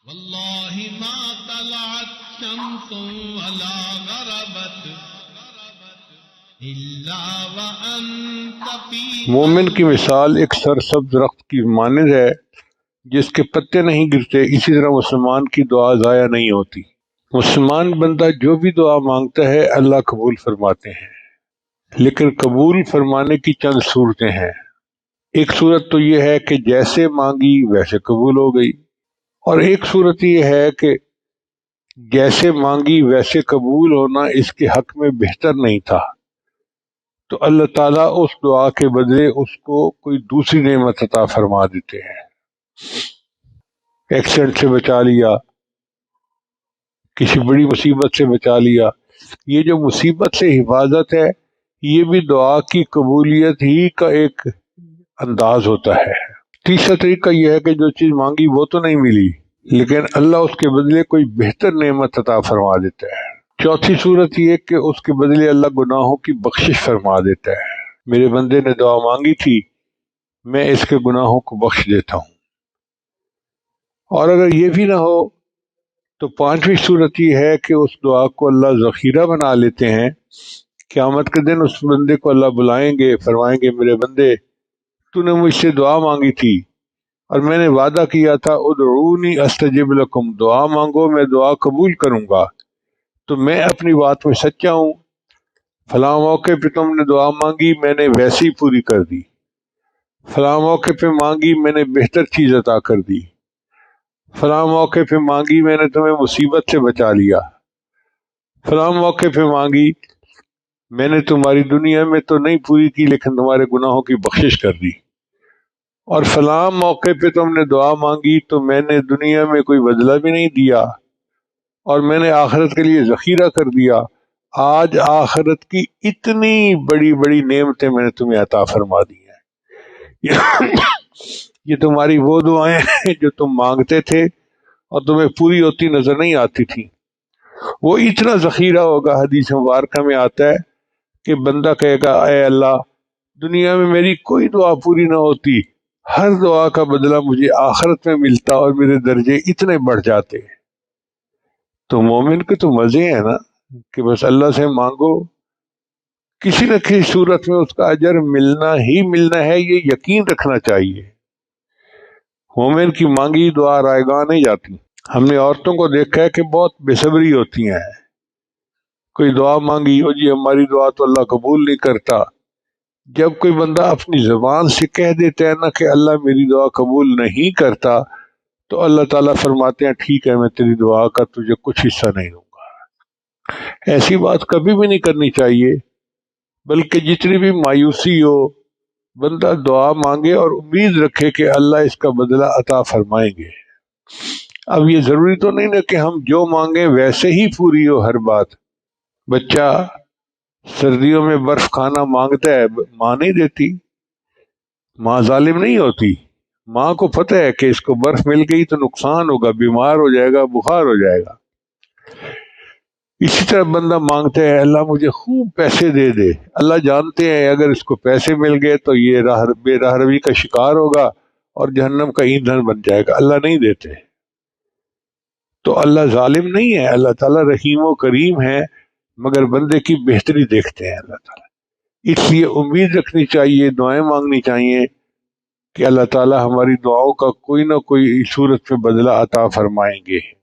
واللہ ما طلعت شمس ولا غربت الا وانت فی مومن کی مثال ایک سرسبز درخت کی مانند ہے جس کے پتے نہیں گرتے، اسی طرح مسلمان کی دعا ضائع نہیں ہوتی۔ مسلمان بندہ جو بھی دعا مانگتا ہے اللہ قبول فرماتے ہیں، لیکن قبول فرمانے کی چند صورتیں ہیں۔ ایک صورت تو یہ ہے کہ جیسے مانگی ویسے قبول ہو گئی، اور ایک صورت یہ ہے کہ جیسے مانگی ویسے قبول ہونا اس کے حق میں بہتر نہیں تھا، تو اللہ تعالیٰ اس دعا کے بدلے اس کو کوئی دوسری نعمت عطا فرما دیتے ہیں۔ ایکسیڈنٹ سے بچا لیا، کسی بڑی مصیبت سے بچا لیا۔ یہ جو مصیبت سے حفاظت ہے، یہ بھی دعا کی قبولیت ہی کا ایک انداز ہوتا ہے۔ تیسرا طریقہ یہ ہے کہ جو چیز مانگی وہ تو نہیں ملی، لیکن اللہ اس کے بدلے کوئی بہتر نعمت عطا فرما دیتا ہے۔ چوتھی صورت یہ کہ اس کے بدلے اللہ گناہوں کی بخشش فرما دیتا ہے۔ میرے بندے نے دعا مانگی تھی، میں اس کے گناہوں کو بخش دیتا ہوں۔ اور اگر یہ بھی نہ ہو تو پانچویں صورت یہ ہے کہ اس دعا کو اللہ ذخیرہ بنا لیتے ہیں۔ قیامت کے دن اس بندے کو اللہ بلائیں گے، فرمائیں گے میرے بندے تو نے مجھ سے دعا مانگی تھی اور میں نے وعدہ کیا تھا ادعونی استجب لکم، دعا مانگو میں دعا قبول کروں گا، تو میں اپنی بات میں سچا ہوں۔ فلاں موقع پہ تم نے دعا مانگی، میں نے ویسی پوری کر دی۔ فلاں موقع پہ مانگی، میں نے بہتر چیز عطا کر دی۔ فلاں موقع پہ مانگی، میں نے تمہیں مصیبت سے بچا لیا۔ فلاں موقع پہ مانگی، میں نے تمہاری دنیا میں تو نہیں پوری کی لیکن تمہارے گناہوں کی بخشش کر دی۔ اور فلاں موقع پہ تم نے دعا مانگی تو میں نے دنیا میں کوئی بدلہ بھی نہیں دیا، اور میں نے آخرت کے لیے ذخیرہ کر دیا۔ آج آخرت کی اتنی بڑی بڑی نعمتیں میں نے تمہیں عطا فرما دی ہیں۔ یہ تمہاری وہ دعائیں ہیں جو تم مانگتے تھے اور تمہیں پوری ہوتی نظر نہیں آتی تھی۔ وہ اتنا ذخیرہ ہوگا، حدیث مبارکہ میں آتا ہے کہ بندہ کہے گا اے اللہ، دنیا میں میری کوئی دعا پوری نہ ہوتی، ہر دعا کا بدلہ مجھے آخرت میں ملتا اور میرے درجے اتنے بڑھ جاتے۔ تو مومن کے تو مزے ہیں نا کہ بس اللہ سے مانگو، کسی نہ کسی صورت میں اس کا اجر ملنا ہی ملنا ہے، یہ یقین رکھنا چاہیے۔ مومن کی مانگی دعا رائے گاہ نہیں جاتی۔ ہم نے عورتوں کو دیکھا ہے کہ بہت بے صبری ہوتی ہیں، کوئی دعا مانگی ہو جی ہماری دعا تو اللہ قبول نہیں کرتا۔ جب کوئی بندہ اپنی زبان سے کہہ دیتا ہے نا کہ اللہ میری دعا قبول نہیں کرتا، تو اللہ تعالیٰ فرماتے ہیں ٹھیک ہے میں تیری دعا کا تجھے کچھ حصہ نہیں دوں گا۔ ایسی بات کبھی بھی نہیں کرنی چاہیے، بلکہ جتنی بھی مایوسی ہو بندہ دعا مانگے اور امید رکھے کہ اللہ اس کا بدلہ عطا فرمائیں گے۔ اب یہ ضروری تو نہیں نا کہ ہم جو مانگیں ویسے ہی پوری ہو ہر بات۔ بچہ سردیوں میں برف کھانا مانگتا ہے، ماں نہیں دیتی، ماں ظالم نہیں ہوتی، ماں کو پتہ ہے کہ اس کو برف مل گئی تو نقصان ہوگا، بیمار ہو جائے گا، بخار ہو جائے گا۔ اسی طرح بندہ مانگتا ہے اللہ مجھے خوب پیسے دے دے، اللہ جانتے ہیں اگر اس کو پیسے مل گئے تو یہ بے راہ روی کا شکار ہوگا اور جہنم کا ایندھن بن جائے گا، اللہ نہیں دیتے۔ تو اللہ ظالم نہیں ہے، اللہ تعالیٰ رحیم و کریم ہے، مگر بندے کی بہتری دیکھتے ہیں اللہ تعالیٰ۔ اس لیے امید رکھنی چاہیے، دعائیں مانگنی چاہیے کہ اللہ تعالیٰ ہماری دعاؤں کا کوئی نہ کوئی صورت میں بدلہ عطا فرمائیں گے۔